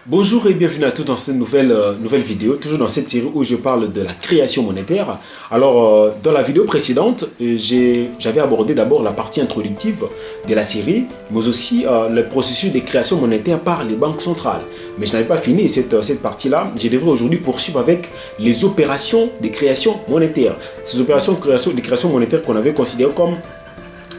Bonjour et bienvenue à tous dans cette nouvelle vidéo, toujours dans cette série où je parle de la création monétaire. Alors, dans la vidéo précédente, j'avais abordé d'abord la partie introductive de la série, mais aussi le processus de création monétaire par les banques centrales. Mais je n'avais pas fini cette partie-là. Je devrais aujourd'hui poursuivre avec les opérations de création monétaire. Ces opérations de création monétaire qu'on avait considérées comme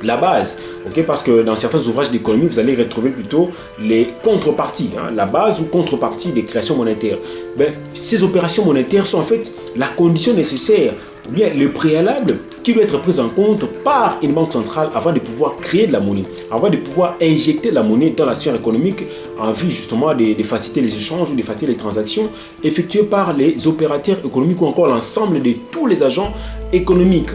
la base, okay? Parce que dans certains ouvrages d'économie, vous allez retrouver plutôt les contreparties, la base ou contrepartie des créations monétaires. Ces opérations monétaires sont en fait la condition nécessaire, ou bien le préalable qui doit être pris en compte par une banque centrale avant de pouvoir créer de la monnaie, avant de pouvoir injecter la monnaie dans la sphère économique en vue justement de faciliter les échanges ou de faciliter les transactions effectuées par les opérateurs économiques ou encore l'ensemble de tous les agents économiques.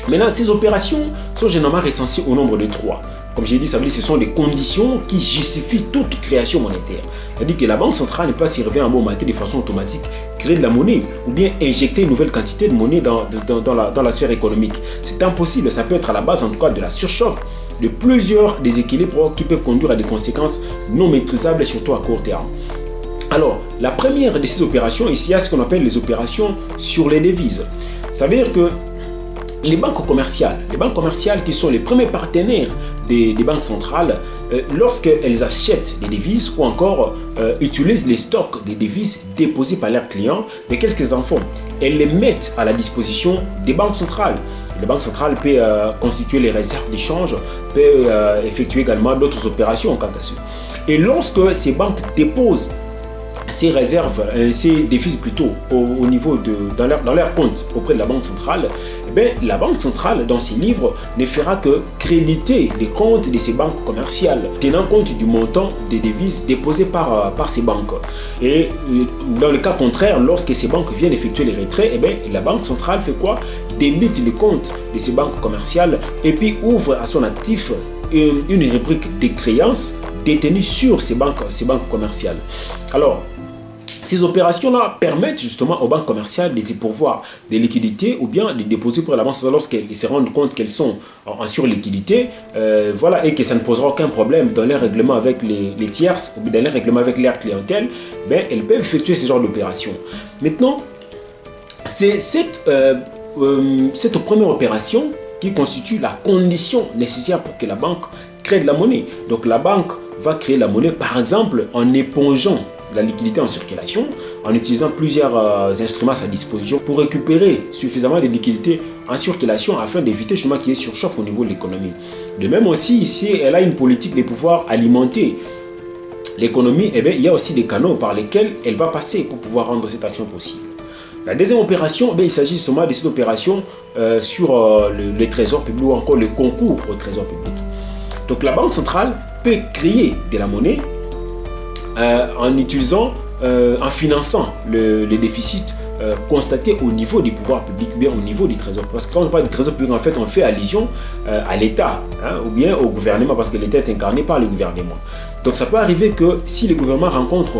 Maintenant, ces opérations sont généralement recensées au nombre de 3. Comme j'ai dit, ça veut dire que ce sont des conditions qui justifient toute création monétaire. C'est-à-dire que la banque centrale ne peut pas servir en bon matin de façon automatique, créer de la monnaie ou bien injecter une nouvelle quantité de monnaie dans la sphère économique. C'est impossible. Ça peut être à la base, en tout cas, de la surchauffe de plusieurs déséquilibres qui peuvent conduire à des conséquences non maîtrisables, surtout à court terme. Alors, la première de ces opérations, ici, il y a ce qu'on appelle les opérations sur les devises. Ça veut dire que les banques commerciales qui sont les premiers partenaires des banques centrales, lorsqu'elles achètent des devises ou encore utilisent les stocks de devises déposés par leurs clients, mais qu'est-ce qu'elles en font? Elles les mettent à la disposition des banques centrales. Les banques centrales peuvent constituer les réserves d'échange, peuvent effectuer également d'autres opérations quant à ça. Et lorsque ces banques déposent ces réserves, ces devises plutôt au niveau dans leur compte auprès de la banque centrale, la banque centrale dans ses livres ne fera que créditer les comptes de ces banques commerciales, tenant compte du montant des devises déposées par ces banques. Et dans le cas contraire, lorsque ces banques viennent effectuer les retraits, la banque centrale fait quoi? Débite les comptes de ces banques commerciales et puis ouvre à son actif une rubrique des créances détenues sur ces banques commerciales. Alors, ces opérations-là permettent justement aux banques commerciales de se pourvoir des liquidités ou bien de déposer pour la banque centrale lorsqu'elles se rendent compte qu'elles sont en surliquidité, et que ça ne posera aucun problème dans leur règlement avec les tierces ou dans leur règlement avec leur clientèle, elles peuvent effectuer ce genre d'opérations. Maintenant, c'est cette première opération qui constitue la condition nécessaire pour que la banque crée de la monnaie. Donc la banque va créer la monnaie par exemple en épongeant la liquidité en circulation, en utilisant plusieurs instruments à sa disposition pour récupérer suffisamment de liquidités en circulation afin d'éviter justement qu'il y ait surchauffe au niveau de l'économie. De même aussi, ici, elle a une politique de pouvoir alimenter l'économie, il y a aussi des canaux par lesquels elle va passer pour pouvoir rendre cette action possible. La deuxième opération, il s'agit justement de cette opération sur le trésor public ou encore le concours au trésor public. Donc la banque centrale peut créer de la monnaie en finançant le déficit constaté au niveau du pouvoir public ou bien au niveau du trésor. Parce que quand on parle du trésor public, en fait, on fait allusion à l'État ou bien au gouvernement parce que l'État est incarné par le gouvernement. Donc ça peut arriver que si le gouvernement rencontre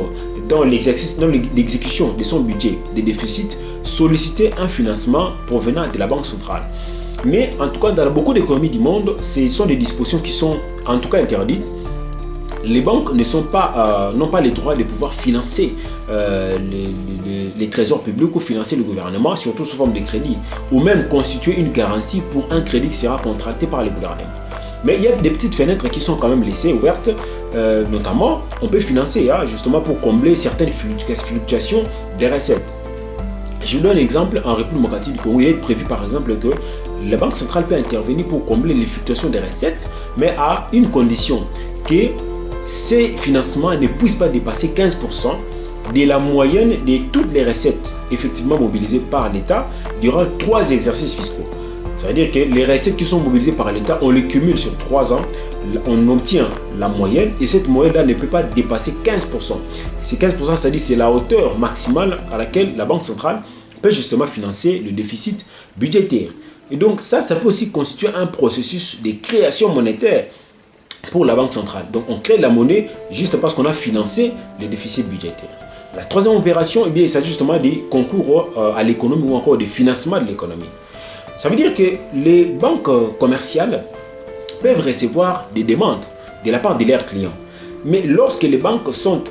dans l'exécution de son budget des déficits, solliciter un financement provenant de la banque centrale. Mais en tout cas, dans beaucoup d'économies du monde, ce sont des dispositions qui sont en tout cas interdites. Les banques n'ont pas les droits de pouvoir financer les trésors publics ou financer le gouvernement, surtout sous forme de crédit, ou même constituer une garantie pour un crédit qui sera contracté par le gouvernement. Mais il y a des petites fenêtres qui sont quand même laissées ouvertes, notamment on peut financer justement pour combler certaines fluctuations des recettes. Je vous donne un exemple, en République démocratique du Congo, il est prévu par exemple que la Banque centrale peut intervenir pour combler les fluctuations des recettes, mais à une condition, que ces financements ne puissent pas dépasser 15% de la moyenne de toutes les recettes effectivement mobilisées par l'État durant 3 exercices fiscaux. Ça veut dire que les recettes qui sont mobilisées par l'État, on les cumule sur 3 ans, on obtient la moyenne et cette moyenne-là ne peut pas dépasser 15%. Ces 15%, ça dit c'est la hauteur maximale à laquelle la Banque centrale peut justement financer le déficit budgétaire. Et donc ça peut aussi constituer un processus de création monétaire pour la Banque centrale. Donc on crée de la monnaie juste parce qu'on a financé le déficit budgétaire. La troisième opération, il s'agit justement des concours à l'économie ou encore des financements de l'économie. Ça veut dire que les banques commerciales peuvent recevoir des demandes de la part de leurs clients. Mais lorsque les banques sont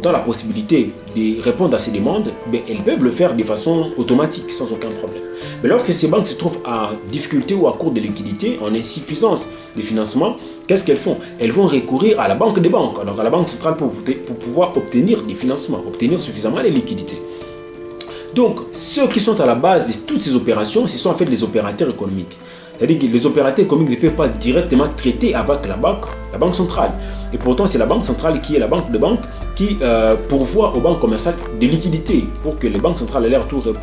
dans la possibilité de répondre à ces demandes, elles peuvent le faire de façon automatique, sans aucun problème. Mais lorsque ces banques se trouvent à difficulté ou à court de liquidité, en insuffisance de financement, qu'est-ce qu'elles font? Elles vont recourir à la banque des banques, alors à la banque centrale pour pouvoir obtenir des financements, obtenir suffisamment de liquidités. Donc, ceux qui sont à la base de toutes ces opérations, ce sont en fait les opérateurs économiques. C'est-à-dire que les opérateurs économiques ne peuvent pas directement traiter avec la banque centrale. Et pourtant, c'est la banque centrale qui est la banque de banques qui pourvoit aux banques commerciales de liquidités pour que les banques centrales,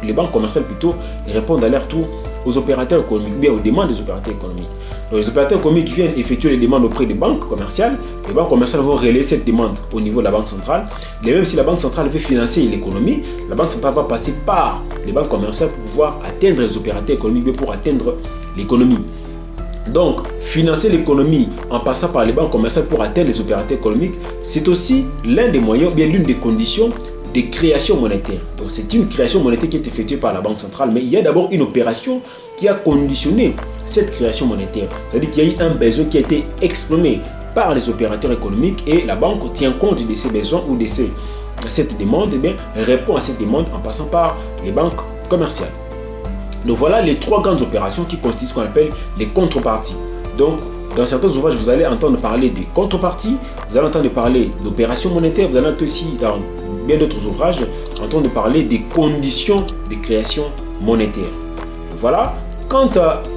les banques commerciales plutôt, répondent à leur tour aux opérateurs économiques, bien aux demandes des opérateurs économiques. Donc, les opérateurs économiques viennent effectuer les demandes auprès des banques commerciales. Les banques commerciales vont relayer cette demande au niveau de la banque centrale. Et même si la banque centrale veut financer l'économie, la banque centrale va passer par les banques commerciales pour pouvoir atteindre les opérateurs économiques, pour atteindre l'économie. Donc, financer l'économie en passant par les banques commerciales pour atteindre les opérateurs économiques, c'est aussi l'un des moyens, bien l'une des conditions de création monétaire. Donc, c'est une création monétaire qui est effectuée par la banque centrale, mais il y a d'abord une opération qui a conditionné cette création monétaire. C'est-à-dire qu'il y a eu un besoin qui a été exprimé par les opérateurs économiques et la banque tient compte de ces besoins ou de cette demande, et bien, répond à cette demande en passant par les banques commerciales. Donc voilà les trois grandes opérations qui constituent ce qu'on appelle les contreparties. Donc dans certains ouvrages, vous allez entendre parler des contreparties, vous allez entendre parler d'opérations monétaires, vous allez aussi dans bien d'autres ouvrages entendre parler des conditions de création monétaire. Voilà. Quant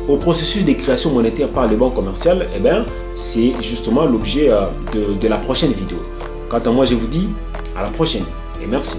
au processus de création monétaire par les banques commerciales, eh bien, c'est justement l'objet de la prochaine vidéo. Quant à moi, je vous dis à la prochaine et merci.